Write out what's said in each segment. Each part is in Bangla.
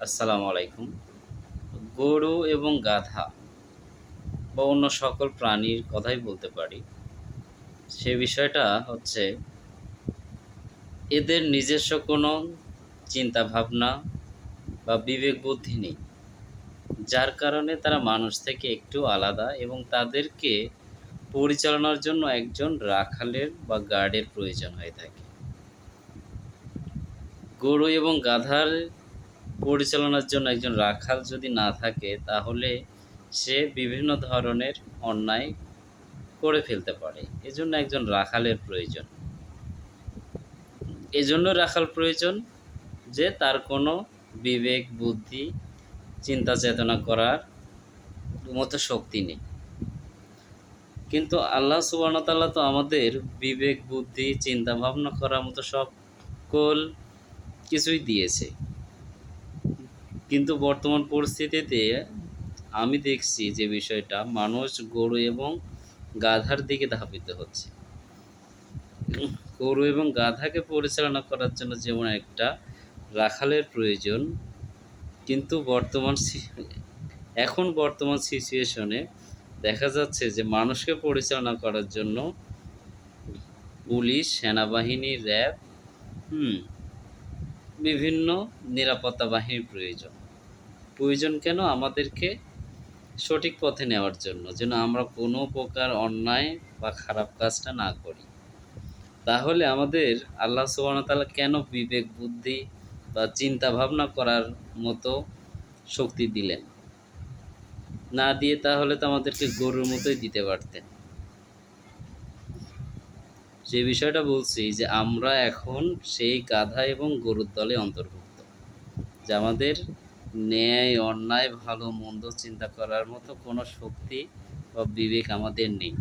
আসসালামু আলাইকুম। গরু এবং গাধা বা অন্য সকল প্রাণীর কথাই বলতে পারি। সে বিষয়টা হচ্ছে এদের নিজস্ব কোনো চিন্তাভাবনা বা বিবেক বুদ্ধি নেই। যার কারণে তারা মানুষ থেকে একটু আলাদা এবং তাদেরকে পরিচালনার জন্য একজন রাখালের বা গার্ডের প্রয়োজন হয়ে থাকে। গরু এবং গাধার পরিচালনার জন্য একজন রাখাল যদি না থাকে তাহলে সে বিভিন্ন ধরনের অন্যায় করে ফেলতে পারে। এজন্য একজন রাখালের প্রয়োজন। এজন্য রাখাল প্রয়োজন যে তার কোনো বিবেক, বুদ্ধি, চিন্তা চেতনা করার মতো শক্তি নেই। কিন্তু আল্লাহ সুবহানাহু ওয়া তাআলা তো আমাদের বিবেক, বুদ্ধি, চিন্তা ভাবনা করার মতো সকল কিছুই দিয়েছে। কিন্তু বর্তমান পরিস্থিতিতে আমি দেখছি যে বিষয়টা মানুষ গরু এবং গাধার দিকে ধাবিত হচ্ছে। গরু এবং গাধাকে পরিচালনা করার জন্য যেমন একটা রাখালের প্রয়োজন, কিন্তু বর্তমান সিচুয়েশনে দেখা যাচ্ছে যে মানুষকে পরিচালনা করার জন্য পুলিশ, সেনাবাহিনী, র্যাব, হুম, বিভিন্ন নিরাপত্তা বাহিনীর প্রয়োজন। প্রয়োজন কেন? আমাদেরকে সঠিক পথে নেওয়ার জন্য, যেন আমরা কোনো প্রকার অন্যায় বা খারাপ কাজটা না করি। তাহলে আমাদের আল্লাহ সুবহানাহু ওয়া তাআলা কেন বিবেক, বুদ্ধি বা চিন্তা ভাবনা করার মতো শক্তি দিলেন? না দিয়ে তাহলে তো আমাদেরকে গরুর মতোই দিতে পারতেন। যে বিষয়টা বলছি যে আমরা এখন সেই গাধা এবং গরুর দলে অন্তর্ভুক্ত। যে আমাদের ন্যায়, অন্যায়, ভালো মন্দ চিন্তা করার মতো কোনো শক্তি বা বিবেক আমাদের নেই।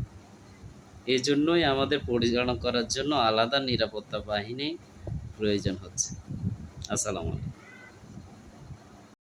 এজন্যই আমাদের পরিচালনা করার জন্য আলাদা নিরাপত্তা বাহিনী প্রয়োজন হচ্ছে। আসসালামু আলাইকুম।